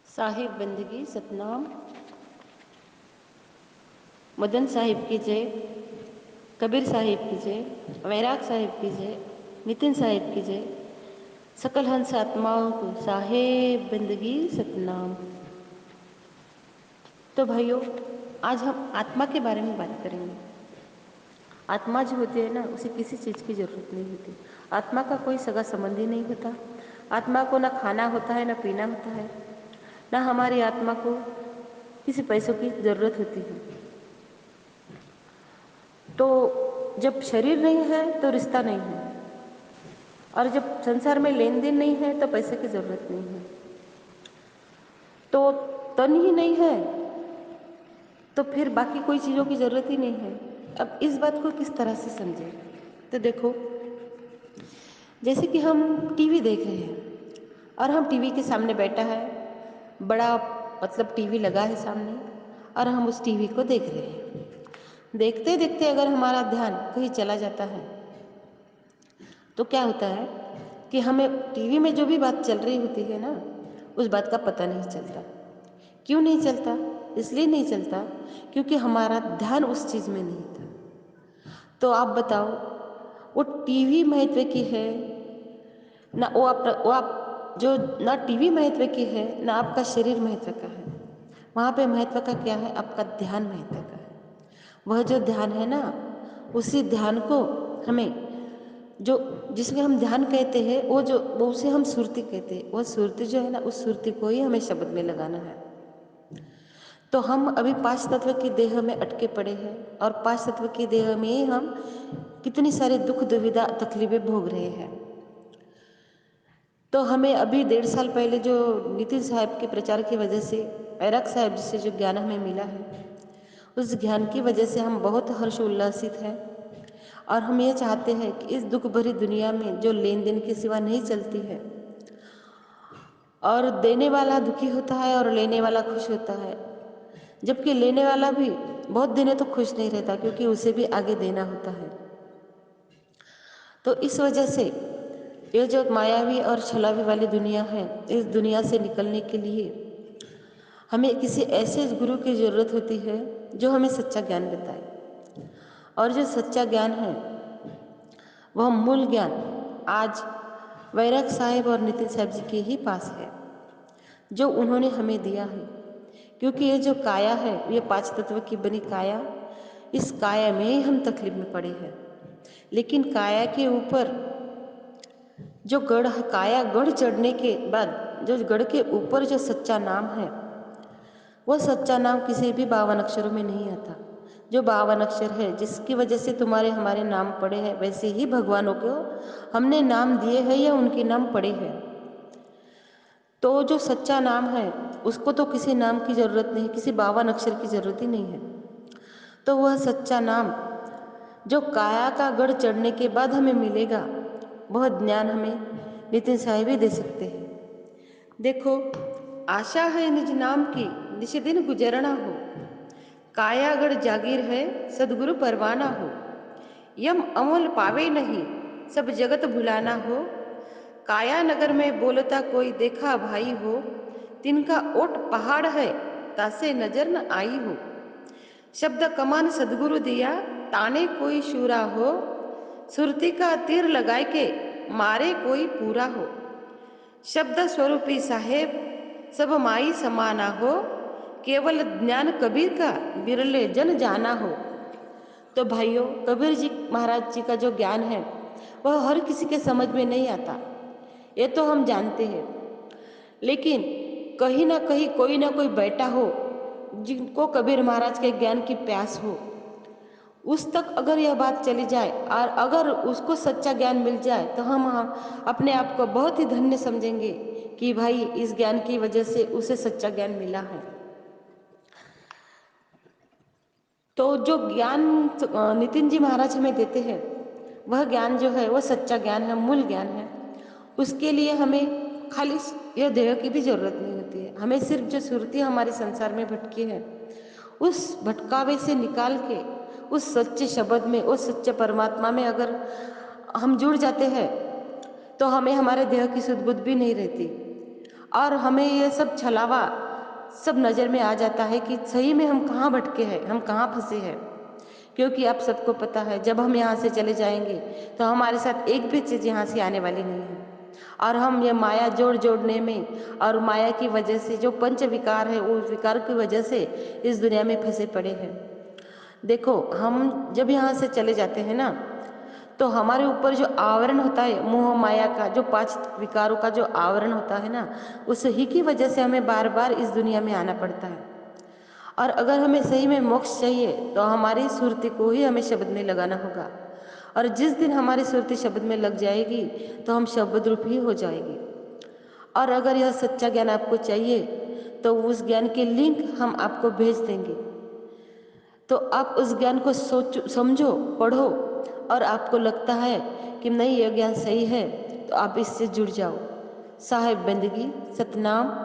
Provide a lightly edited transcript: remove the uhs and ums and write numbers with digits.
साहिब बंदगी सतनाम। मदन साहिब की जय, कबीर साहिब की जय, वैराग साहिब की जय, नितिन साहिब की जय। सकल हंस आत्माओं को साहेब बंदगी सतनाम। तो भाइयों, आज हम आत्मा के बारे में बात करेंगे। आत्मा जो होती है ना, उसे किसी चीज़ की ज़रूरत नहीं होती। आत्मा का कोई सगा संबंधी नहीं होता। आत्मा को ना खाना होता है, ना पीना होता है, ना हमारी आत्मा को किसी पैसों की ज़रूरत होती है। तो जब शरीर नहीं है तो रिश्ता नहीं है, और जब संसार में लेन देन नहीं है तो पैसे की ज़रूरत नहीं है। तो तन ही नहीं है तो फिर बाकी कोई चीज़ों की ज़रूरत ही नहीं है। अब इस बात को किस तरह से समझें? तो देखो, जैसे कि हम टीवी देख रहे हैं और हम टीवी के सामने बैठा है, बड़ा मतलब टीवी लगा है सामने, और हम उस टीवी को देख रहे हैं। देखते देखते अगर हमारा ध्यान कहीं चला जाता है तो क्या होता है कि हमें टीवी में जो भी बात चल रही होती है ना, उस बात का पता नहीं चलता। क्यों नहीं चलता? इसलिए नहीं चलता क्योंकि हमारा ध्यान उस चीज़ में नहीं था। तो आप बताओ, वो टीवी महत्व की है ना, वो आप जो ना टीवी महत्व की है ना आपका शरीर महत्व का है। वहाँ पे महत्व का क्या है? आपका ध्यान महत्व का है। वह जो ध्यान है ना, उसी ध्यान को हमें जो जिसमें हम ध्यान कहते हैं, वो उसे हम सुरती कहते हैं। वह सुरती जो है ना, उस सुरती को ही हमें शब्द में लगाना है। तो हम अभी पांच तत्व की देह में अटके पड़े हैं, और पांच तत्व की देह में ही हम कितनी सारे दुख दुविधा तकलीफें भोग रहे हैं। तो हमें अभी 1.5 साल पहले जो नितिन साहब के प्रचार की वजह से, वैराग साहब जी से जो ज्ञान हमें मिला है, उस ज्ञान की वजह से हम बहुत हर्ष उल्लासित हैं। और हम ये चाहते हैं कि इस दुख भरी दुनिया में जो लेन देन के सिवा नहीं चलती है, और देने वाला दुखी होता है और लेने वाला खुश होता है, जबकि लेने वाला भी बहुत दिनों तो खुश नहीं रहता क्योंकि उसे भी आगे देना होता है। तो इस वजह से ये जो मायावी और छलावी वाली दुनिया है, इस दुनिया से निकलने के लिए हमें किसी ऐसे गुरु की ज़रूरत होती है जो हमें सच्चा ज्ञान बताए। और जो सच्चा ज्ञान है, वह मूल ज्ञान आज वैराग साहिब और नितिन साहब जी के ही पास है, जो उन्होंने हमें दिया है। क्योंकि ये जो काया है, ये पांच तत्व की बनी काया, इस काया में ही हम तकलीफ में पड़े हैं। लेकिन काया के ऊपर जो गढ़, काया गढ़ चढ़ने के बाद जो गढ़ के ऊपर जो सच्चा नाम है, वह सच्चा नाम किसी भी 52 अक्षरों में नहीं आता। जो 52 अक्षर है, जिसकी वजह से तुम्हारे हमारे नाम पड़े हैं, वैसे ही भगवानों को हमने नाम दिए हैं या उनके नाम पड़े हैं। तो जो सच्चा नाम है, उसको तो किसी नाम की ज़रूरत नहीं, किसी 52 अक्षर की ज़रूरत ही नहीं है। तो वह सच्चा नाम जो काया का गढ़ चढ़ने के बाद हमें मिलेगा, वह ज्ञान हमें नितिन साहिब ही दे सकते हैं। देखो, आशा है निज नाम की निश दिन गुजरना हो, कायागढ़ जागीर है सदगुरु परवाना हो, यम अमल पावे नहीं सब जगत भुलाना हो, काया नगर में बोलता कोई देखा भाई हो, तिनका ओट पहाड़ है तासे नजर न आई हो, शब्द कमान सदगुरु दिया ताने कोई शूरा हो, सुरती का तीर लगाए के मारे कोई पूरा हो, शब्द स्वरूपी साहेब सब माई समाना हो, केवल ज्ञान कबीर का बिरले जन जाना हो। तो भाइयों, कबीर जी महाराज जी का जो ज्ञान है, वह हर किसी के समझ में नहीं आता, ये तो हम जानते हैं। लेकिन कहीं ना कहीं कोई ना कोई बैठा हो जिनको कबीर महाराज के ज्ञान की प्यास हो, उस तक अगर यह बात चली जाए और अगर उसको सच्चा ज्ञान मिल जाए, तो हम अपने आप को बहुत ही धन्य समझेंगे कि भाई इस ज्ञान की वजह से उसे सच्चा ज्ञान मिला है। तो जो ज्ञान नितिन जी महाराज हमें देते हैं, वह ज्ञान जो है वह सच्चा ज्ञान है, मूल ज्ञान है। उसके लिए हमें खाली यह देह की भी जरूरत नहीं होती है। हमें सिर्फ जो सुरती हमारे संसार में भटकी है, उस भटकावे से निकाल के उस सच्चे शब्द में, उस सच्चे परमात्मा में अगर हम जुड़ जाते हैं, तो हमें हमारे देह की सुध बुध भी नहीं रहती। और हमें ये सब छलावा सब नज़र में आ जाता है कि सही में हम कहाँ भटके हैं, हम कहाँ फंसे हैं। क्योंकि आप सबको पता है जब हम यहाँ से चले जाएंगे तो हमारे साथ एक भी चीज़ यहाँ से आने वाली नहीं है। और हम ये माया जोड़ने में और माया की वजह से जो पंच विकार है उस विकार की वजह से इस दुनिया में फंसे पड़े हैं। देखो, हम जब यहाँ से चले जाते हैं ना, तो हमारे ऊपर जो आवरण होता है मोह माया का, जो पांच विकारों का जो आवरण होता है ना, उस ही की वजह से हमें बार बार इस दुनिया में आना पड़ता है। और अगर हमें सही में मोक्ष चाहिए तो हमारी सुरती को ही हमें शब्द में लगाना होगा। और जिस दिन हमारी सुरती शब्द में लग जाएगी तो हम शब्द रूप ही हो जाएंगे। और अगर यह सच्चा ज्ञान आपको चाहिए तो उस ज्ञान के लिंक हम आपको भेज देंगे। तो आप उस ज्ञान को सोचो, समझो, पढ़ो, और आपको लगता है कि नहीं यह ज्ञान सही है तो आप इससे जुड़ जाओ। साहेब बंदगी, सतनाम।